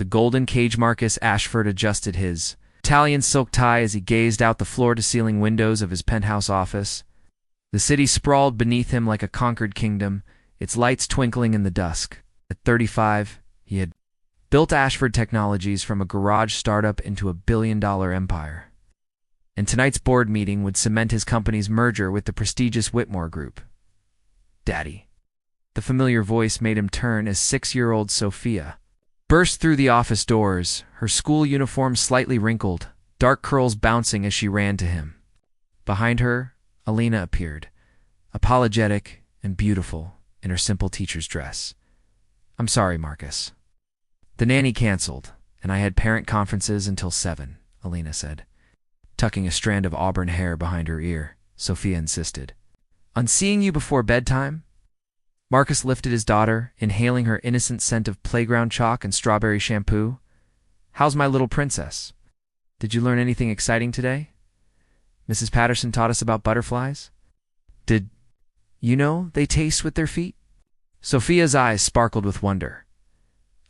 the golden cage. Marcus Ashford adjusted his Italian silk tie as he gazed out the floor-to-ceiling windows of his penthouse office. The city sprawled beneath him like a conquered kingdom, its lights twinkling in the dusk. At 35, he had built Ashford Technologies from a garage startup into a billion-dollar empire. And tonight's board meeting would cement his company's merger with the prestigious Whitmore Group. "Daddy." The familiar voice made him turn as 6-year-old Sophia burst through the office doors, her school uniform slightly wrinkled, dark curls bouncing as she ran to him. Behind her, Alina appeared, apologetic and beautiful in her simple teacher's dress. "I'm sorry, Marcus. The nanny canceled, and I had parent conferences until 7, Alina said. Tucking a strand of auburn hair behind her ear, Sophia insisted. "On seeing you before bedtime?" Marcus lifted his daughter, inhaling her innocent scent of playground chalk and strawberry shampoo. "How's my little princess? Did you learn anything exciting today? Mrs. Patterson taught us about butterflies. Did you know they taste with their feet?" Sophia's eyes sparkled with wonder.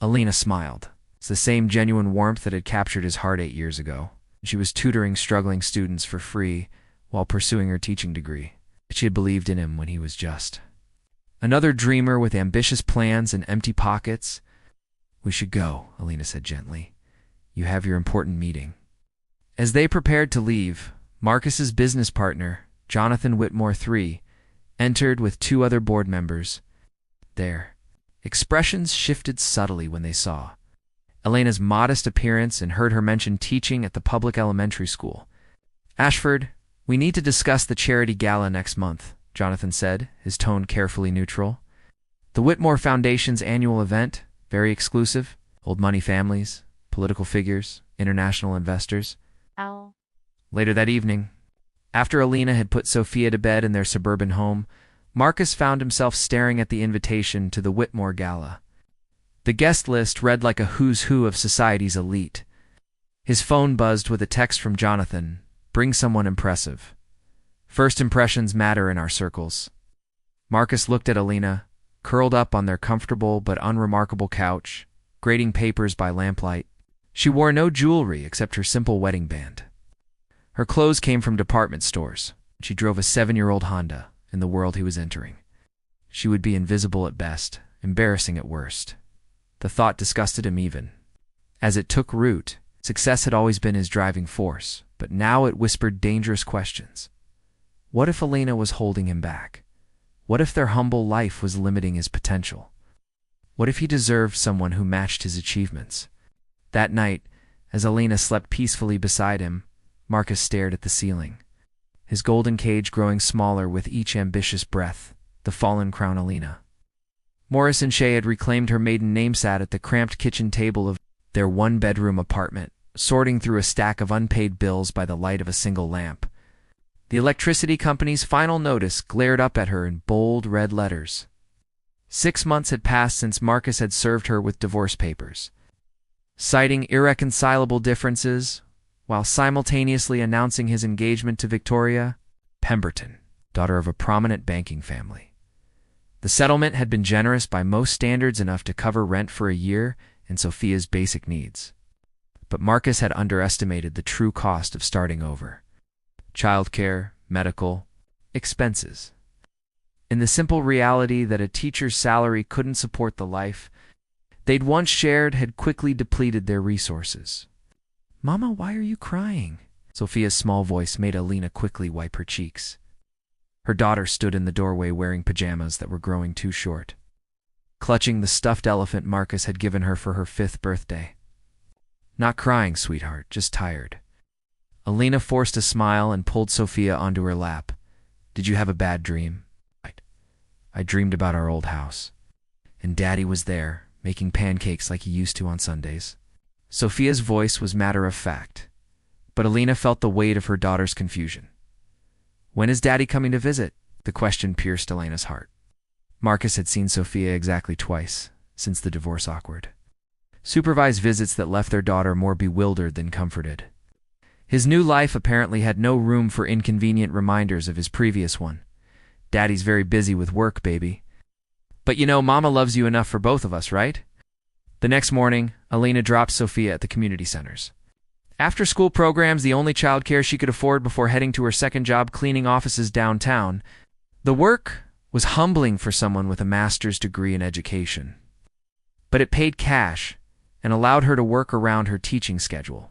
Alina smiled. It's the same genuine warmth that had captured his heart 8 years ago. She was tutoring struggling students for free while pursuing her teaching degree. She had believed in him when he was just another dreamer with ambitious plans and empty pockets. "We should go," Alina said gently. "You have your important meeting." As they prepared to leave, Marcus's business partner, Jonathan Whitmore III, entered with 2 other board members. Their expressions shifted subtly when they saw Elena's modest appearance and heard her mention teaching at the public elementary school. "Ashford, we need to discuss the charity gala next month," Jonathan said, his tone carefully neutral. "The Whitmore Foundation's annual event, very exclusive, old money families, political figures, international investors." Ow. Later that evening, after Alina had put Sophia to bed in their suburban home, Marcus found himself staring at the invitation to the Whitmore Gala. The guest list read like a who's who of society's elite. His phone buzzed with a text from Jonathan, "Bring someone impressive. First impressions matter in our circles." Marcus looked at Alina, curled up on their comfortable but unremarkable couch, grading papers by lamplight. She wore no jewelry except her simple wedding band. Her clothes came from department stores. She drove a 7-year-old Honda in the world he was entering. She would be invisible at best, embarrassing at worst. The thought disgusted him even. As it took root, success had always been his driving force, but now it whispered dangerous questions. What if Alina was holding him back? What if their humble life was limiting his potential? What if he deserved someone who matched his achievements? That night, as Alina slept peacefully beside him, Marcus stared at the ceiling, his golden cage growing smaller with each ambitious breath, the fallen crown Alina. Morris and Shay had reclaimed her maiden name sat at the cramped kitchen table of their 1-bedroom apartment, sorting through a stack of unpaid bills by the light of a single lamp. The electricity company's final notice glared up at her in bold red letters. 6 months had passed since Marcus had served her with divorce papers, citing irreconcilable differences, while simultaneously announcing his engagement to Victoria Pemberton, daughter of a prominent banking family. The settlement had been generous by most standards, enough to cover rent for a year and Sophia's basic needs. But Marcus had underestimated the true cost of starting over. Childcare, medical, expenses. In the simple reality that a teacher's salary couldn't support the life they'd once shared had quickly depleted their resources. "Mama, why are you crying?" Sophia's small voice made Alina quickly wipe her cheeks. Her daughter stood in the doorway wearing pajamas that were growing too short, clutching the stuffed elephant Marcus had given her for her 5th birthday. "Not crying, sweetheart, just tired." Alina forced a smile and pulled Sophia onto her lap. "Did you have a bad dream?" I dreamed about our old house, and Daddy was there, making pancakes like he used to on Sundays." Sophia's voice was matter-of-fact, but Alina felt the weight of her daughter's confusion. "When is Daddy coming to visit?" The question pierced Alina's heart. Marcus had seen Sophia exactly twice, since the divorce awkward. Supervised visits that left their daughter more bewildered than comforted. His new life apparently had no room for inconvenient reminders of his previous one. "Daddy's very busy with work, baby. But you know, Mama loves you enough for both of us, right?" The next morning, Alina dropped Sophia at the community centers. After school programs, the only childcare she could afford before heading to her second job cleaning offices downtown, the work was humbling for someone with a master's degree in education. But it paid cash and allowed her to work around her teaching schedule.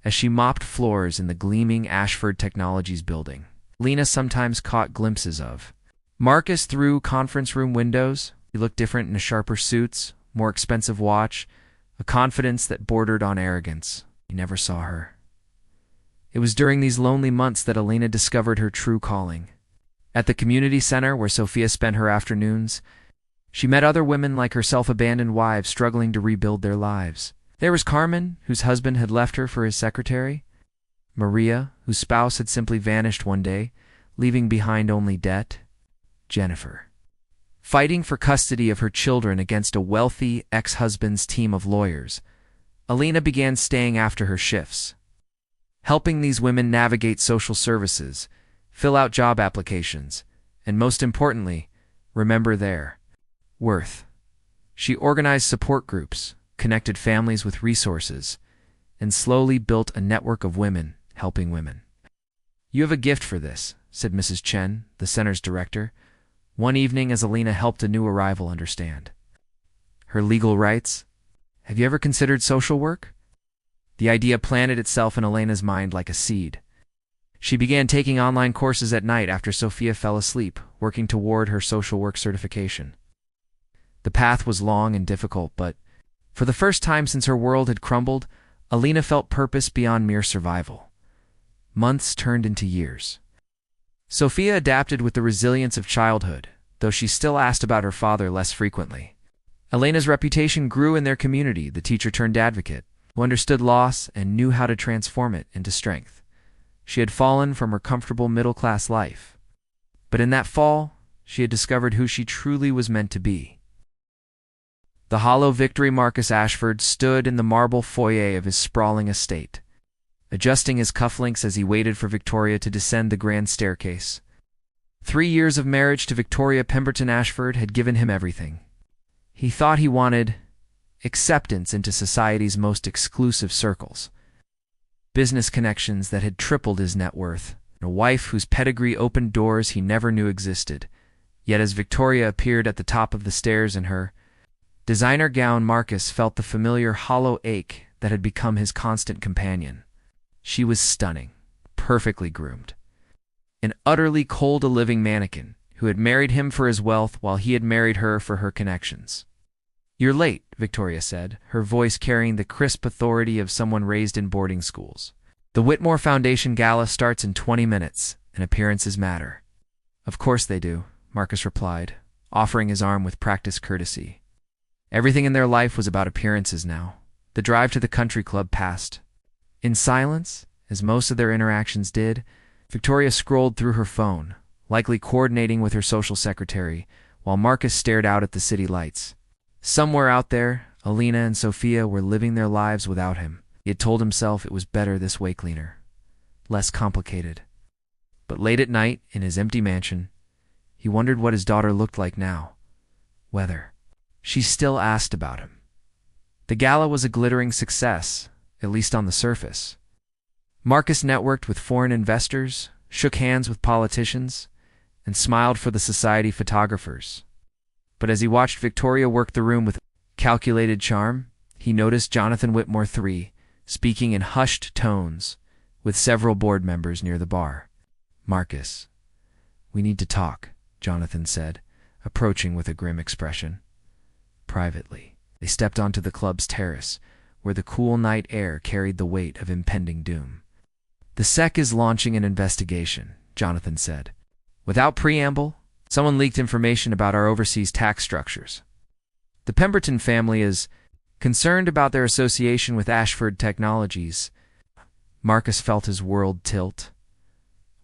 As she mopped floors in the gleaming Ashford Technologies building, Alina sometimes caught glimpses of Marcus through conference room windows. He looked different in a sharper suit, more expensive watch, a confidence that bordered on arrogance. He never saw her. It was during these lonely months that Alina discovered her true calling. At the community center where Sophia spent her afternoons, she met other women like herself, abandoned wives struggling to rebuild their lives. There was Carmen, whose husband had left her for his secretary; Maria, whose spouse had simply vanished one day, leaving behind only debt; Jennifer, fighting for custody of her children against a wealthy ex-husband's team of lawyers. Alina began staying after her shifts, helping these women navigate social services, fill out job applications, and most importantly, remember their worth. She organized support groups, connected families with resources, and slowly built a network of women helping women. "You have a gift for this," said Mrs. Chen, the center's director, one evening as Alina helped a new arrival understand her legal rights. "Have you ever considered social work?" The idea planted itself in Alina's mind like a seed. She began taking online courses at night after Sophia fell asleep, working toward her social work certification. The path was long and difficult, but for the first time since her world had crumbled, Alina felt purpose beyond mere survival. Months turned into years. Sophia adapted with the resilience of childhood, though she still asked about her father less frequently. Alina's reputation grew in their community, the teacher-turned-advocate, who understood loss and knew how to transform it into strength. She had fallen from her comfortable middle-class life, but in that fall, she had discovered who she truly was meant to be. The hollow victory Marcus Ashford stood in the marble foyer of his sprawling estate, adjusting his cufflinks as he waited for Victoria to descend the grand staircase. 3 years of marriage to Victoria Pemberton Ashford had given him everything. He thought he wanted acceptance into society's most exclusive circles, business connections that had tripled his net worth, and a wife whose pedigree opened doors he never knew existed. Yet as Victoria appeared at the top of the stairs in her designer gown, Marcus felt the familiar hollow ache that had become his constant companion. She was stunning, perfectly groomed, an utterly cold a living mannequin who had married him for his wealth while he had married her for her connections. "You're late," Victoria said, her voice carrying the crisp authority of someone raised in boarding schools. "The Whitmore Foundation Gala starts in 20 minutes, and appearances matter." "Of course they do," Marcus replied, offering his arm with practiced courtesy. Everything in their life was about appearances now. The drive to the country club passed. In silence, as most of their interactions did, Victoria scrolled through her phone, likely coordinating with her social secretary, while Marcus stared out at the city lights. Somewhere out there, Alina and Sophia were living their lives without him. He had told himself it was better this way, cleaner, less complicated. But late at night, in his empty mansion, he wondered what his daughter looked like now. Whether she still asked about him. The gala was a glittering success, at least on the surface. Marcus networked with foreign investors, shook hands with politicians, and smiled for the society photographers. But as he watched Victoria work the room with calculated charm, he noticed Jonathan Whitmore III speaking in hushed tones with several board members near the bar. "Marcus, we need to talk," Jonathan said, approaching with a grim expression. Privately, they stepped onto the club's terrace, where the cool night air carried the weight of impending doom. "The SEC is launching an investigation," Jonathan said. "Without preamble, someone leaked information about our overseas tax structures. The Pemberton family is concerned about their association with Ashford Technologies." Marcus felt his world tilt.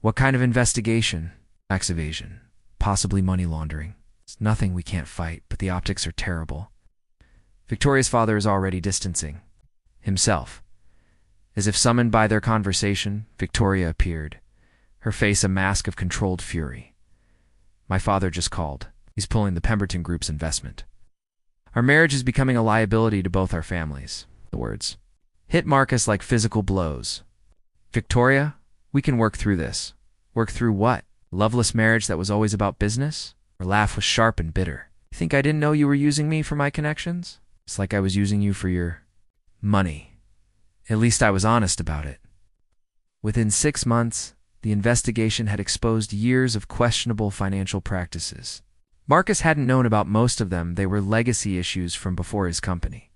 "What kind of investigation?" "Tax evasion. Possibly money laundering. It's nothing we can't fight, but the optics are terrible." Victoria's father is already distancing himself. As if summoned by their conversation, Victoria appeared, her face a mask of controlled fury. "My father just called. He's pulling the Pemberton Group's investment." Our marriage is becoming a liability to both our families. The words hit Marcus like physical blows. Victoria, we can work through this. Work through what? Loveless marriage that was always about business? Her laugh was sharp and bitter. You think I didn't know you were using me for my connections? It's like I was using you for your money. At least I was honest about it. Within 6 months, the investigation had exposed years of questionable financial practices. Marcus hadn't known about most of them. They were legacy issues from before his company.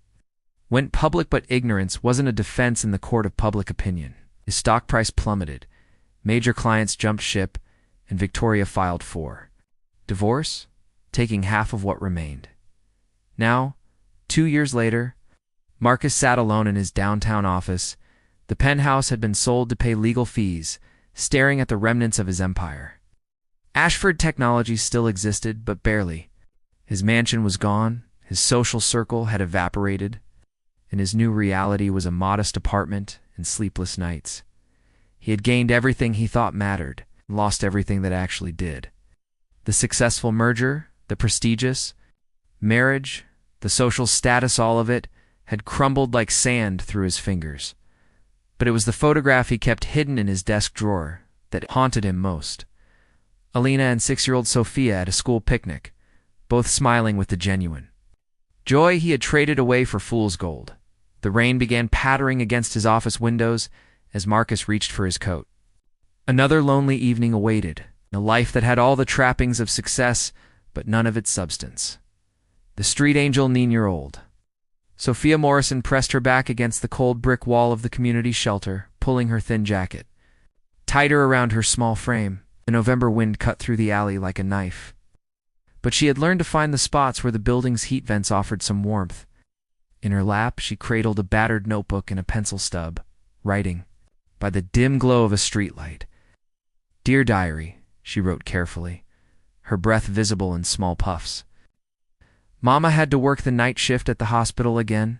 Went public, but ignorance wasn't a defense in the court of public opinion. His stock price plummeted. Major clients jumped ship, and Victoria filed for divorce, taking half of what remained. Now, 2 years later, Marcus sat alone in his downtown office. The penthouse had been sold to pay legal fees, staring at the remnants of his empire. Ashford Technologies still existed, but barely. His mansion was gone, his social circle had evaporated, and his new reality was a modest apartment and sleepless nights. He had gained everything he thought mattered, and lost everything that actually did. The successful merger, the prestigious marriage, the social status, all of it had crumbled like sand through his fingers. But it was the photograph he kept hidden in his desk drawer that haunted him most. Alina and 6-year-old Sophia at a school picnic, both smiling with the genuine joy he had traded away for fool's gold. The rain began pattering against his office windows as Marcus reached for his coat. Another lonely evening awaited, a life that had all the trappings of success, but none of its substance. The street angel 9-year-old. Sophia Morrison pressed her back against the cold brick wall of the community shelter, pulling her thin jacket tighter around her small frame. The November wind cut through the alley like a knife. But she had learned to find the spots where the building's heat vents offered some warmth. In her lap, she cradled a battered notebook and a pencil stub, writing, by the dim glow of a streetlight. "Dear Diary," she wrote carefully, her breath visible in small puffs. "Mama had to work the night shift at the hospital again.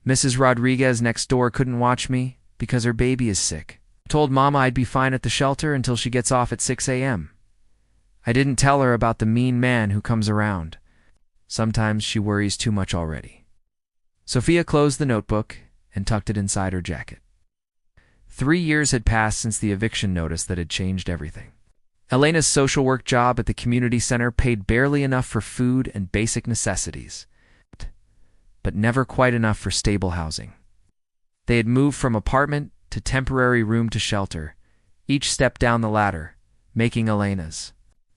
Mrs. Rodriguez next door couldn't watch me because her baby is sick. Told Mama I'd be fine at the shelter until she gets off at 6 a.m. I didn't tell her about the mean man who comes around. Sometimes she worries too much already." Sophia closed the notebook and tucked it inside her jacket. 3 years had passed since the eviction notice that had changed everything. Elena's social work job at the community center paid barely enough for food and basic necessities, but never quite enough for stable housing. They had moved from apartment to temporary room to shelter, each step down the ladder, making Elena's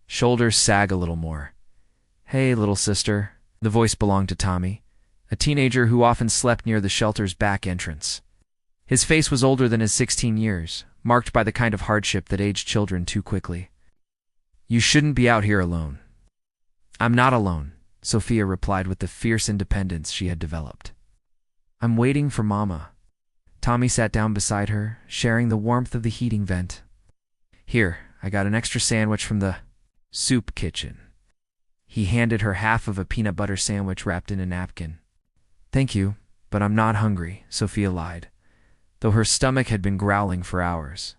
shoulders sag a little more. "Hey, little sister." The voice belonged to Tommy, a teenager who often slept near the shelter's back entrance. His face was older than his 16 years, marked by the kind of hardship that aged children too quickly. "You shouldn't be out here alone." "I'm not alone," Sophia replied with the fierce independence she had developed. "I'm waiting for Mama." Tommy sat down beside her, sharing the warmth of the heating vent. "Here, I got an extra sandwich from the soup kitchen." He handed her half of a peanut butter sandwich wrapped in a napkin. "Thank you, but I'm not hungry," Sophia lied, though her stomach had been growling for hours.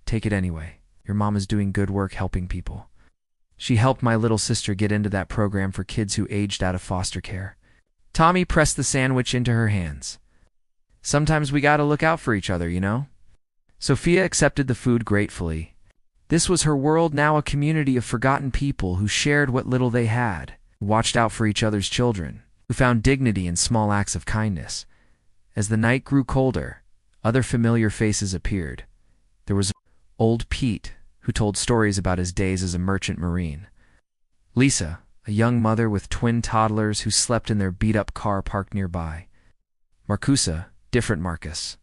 "Take it anyway. Your mom is doing good work helping people. She helped my little sister get into that program for kids who aged out of foster care." Tommy pressed the sandwich into her hands. "Sometimes we gotta look out for each other, you know?" Sophia accepted the food gratefully. This was her world now, a community of forgotten people who shared what little they had, who watched out for each other's children, who found dignity in small acts of kindness. As the night grew colder, other familiar faces appeared. There was old Pete, who told stories about his days as a merchant marine. Lisa, a young mother with twin toddlers who slept in their beat-up car parked nearby. Marcusa, different Marcus,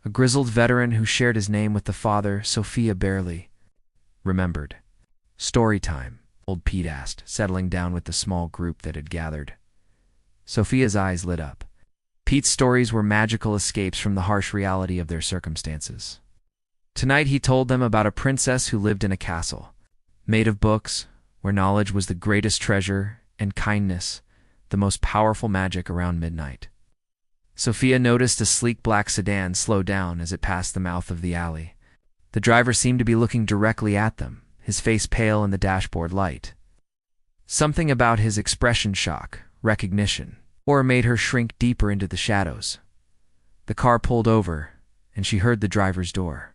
a grizzled veteran who shared his name with the father Sophia barely remembered. "Storytime," old Pete asked, settling down with the small group that had gathered. Sophia's eyes lit up. Pete's stories were magical escapes from the harsh reality of their circumstances. Tonight he told them about a princess who lived in a castle, made of books, where knowledge was the greatest treasure and kindness the most powerful magic around midnight. Sophia noticed a sleek black sedan slow down as it passed the mouth of the alley. The driver seemed to be looking directly at them, his face pale in the dashboard light. Something about his expression shock, recognition, or made her shrink deeper into the shadows. The car pulled over, and she heard the driver's door.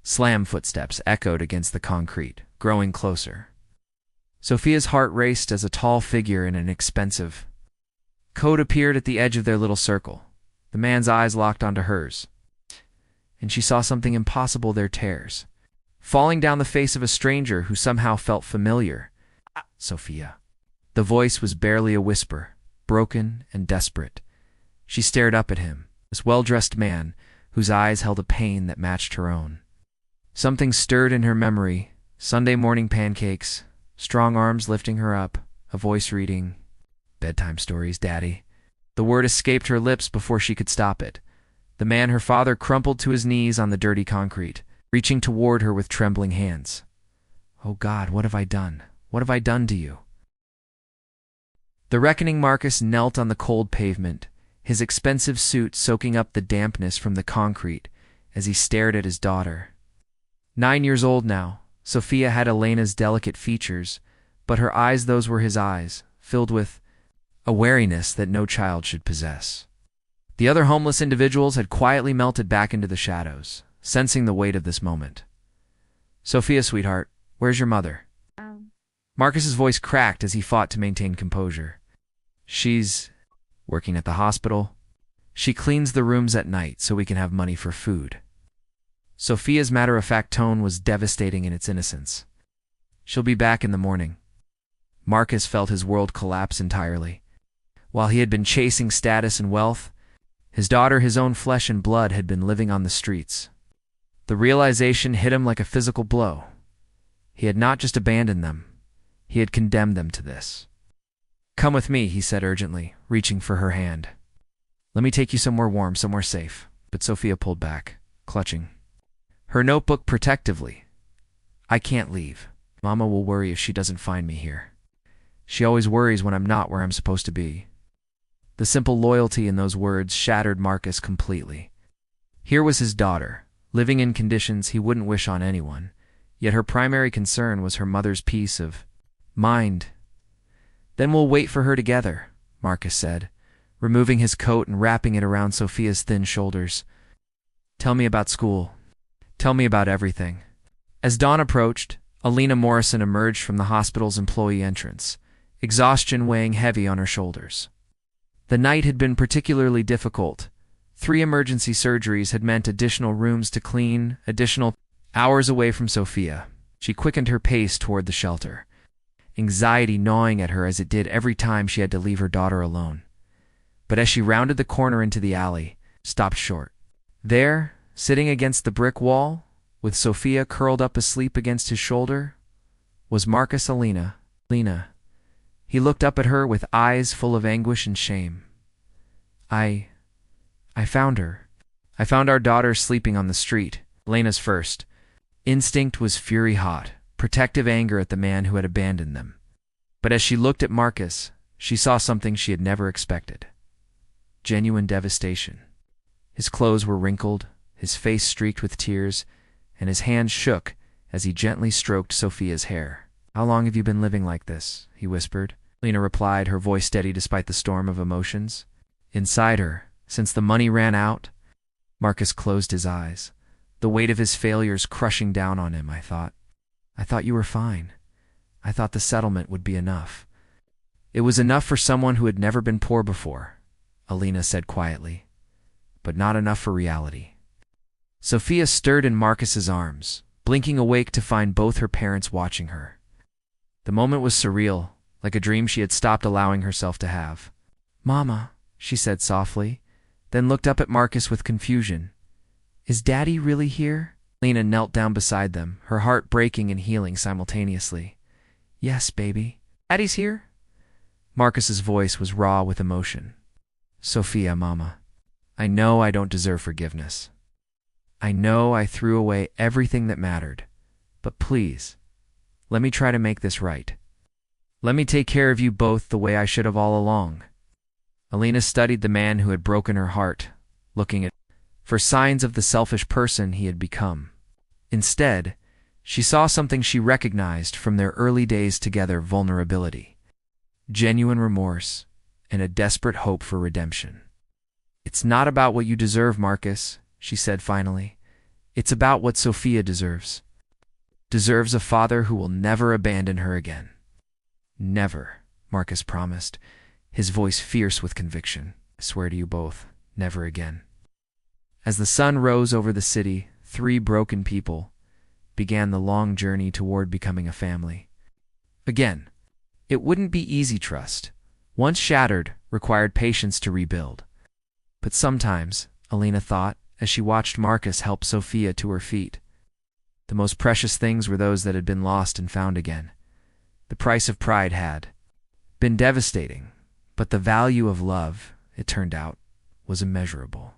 Slam footsteps echoed against the concrete, growing closer. Sophia's heart raced as a tall figure in an expensive coat appeared at the edge of their little circle. The man's eyes locked onto hers, and she saw something impossible there tears, falling down the face of a stranger who somehow felt familiar. Sophia. The voice was barely a whisper, broken and desperate. She stared up at him, this well-dressed man, whose eyes held a pain that matched her own. Something stirred in her memory, Sunday morning pancakes, strong arms lifting her up, a voice reading, "Bedtime stories, Daddy." The word escaped her lips before she could stop it. The man, her father, crumpled to his knees on the dirty concrete, reaching toward her with trembling hands. "Oh God, what have I done? What have I done to you?" The reckoning Marcus knelt on the cold pavement, his expensive suit soaking up the dampness from the concrete as he stared at his daughter. 9 years old now, Sophia had Elena's delicate features, but her eyes, those were his eyes, filled with a wariness that no child should possess. The other homeless individuals had quietly melted back into the shadows, sensing the weight of this moment. "Sophia, sweetheart, where's your mother?" Marcus's voice cracked as he fought to maintain composure. "She's working at the hospital. She cleans the rooms at night so we can have money for food." Sophia's matter-of-fact tone was devastating in its innocence. "She'll be back in the morning." Marcus felt his world collapse entirely. While he had been chasing status and wealth, his daughter, his own flesh and blood, had been living on the streets. The realization hit him like a physical blow. He had not just abandoned them, he had condemned them to this. "Come with me," he said urgently, reaching for her hand. "Let me take you somewhere warm, somewhere safe." But Sophia pulled back, clutching her notebook protectively. "I can't leave. Mama will worry if she doesn't find me here. She always worries when I'm not where I'm supposed to be." The simple loyalty in those words shattered Marcus completely. Here was his daughter, living in conditions he wouldn't wish on anyone, yet her primary concern was her mother's peace of mind. "Then we'll wait for her together," Marcus said, removing his coat and wrapping it around Sophia's thin shoulders. "Tell me about school. Tell me about everything." As dawn approached, Alina Morrison emerged from the hospital's employee entrance, exhaustion weighing heavy on her shoulders. The night had been particularly difficult. 3 emergency surgeries had meant additional rooms to clean, additional hours away from Sophia. She quickened her pace toward the shelter, anxiety gnawing at her as it did every time she had to leave her daughter alone. But as she rounded the corner into the alley, stopped short. There, sitting against the brick wall, with Sophia curled up asleep against his shoulder, was Marcus. Lena. He looked up at her with eyes full of anguish and shame. I found her. I found our daughter sleeping on the street, Lena's first instinct was fury hot, protective anger at the man who had abandoned them. But as she looked at Marcus, she saw something she had never expected. Genuine devastation. His clothes were wrinkled, his face streaked with tears, and his hands shook as he gently stroked Sophia's hair. "How long have you been living like this?" he whispered. Lena replied, her voice steady despite the storm of emotions. "Inside her, since the money ran out." Marcus closed his eyes, the weight of his failures crushing down on him. I thought you were fine. I thought the settlement would be enough." "It was enough for someone who had never been poor before," Alina said quietly, "but not enough for reality." Sophia stirred in Marcus's arms, blinking awake to find both her parents watching her. The moment was surreal, like a dream she had stopped allowing herself to have. "Mama," she said softly, then looked up at Marcus with confusion. "Is Daddy really here?" Lena knelt down beside them, her heart breaking and healing simultaneously. "Yes, baby. Daddy's here?" Marcus's voice was raw with emotion. "Sophia, Mama, I know I don't deserve forgiveness. I know I threw away everything that mattered, but please, let me try to make this right. Let me take care of you both the way I should have all along." Alina studied the man who had broken her heart, looking at for signs of the selfish person he had become. Instead, she saw something she recognized from their early days together: vulnerability, genuine remorse, and a desperate hope for redemption. "It's not about what you deserve, Marcus," she said finally. "It's about what Sophia deserves. Deserves a father who will never abandon her again." "Never," Marcus promised, his voice fierce with conviction. "I swear to you both, never again." As the sun rose over the city, three broken people began the long journey toward becoming a family. Again, it wouldn't be easy. Trust, once shattered, required patience to rebuild. But sometimes, Alina thought, as she watched Marcus help Sophia to her feet, the most precious things were those that had been lost and found again. The price of pride had been devastating, but the value of love, it turned out, was immeasurable.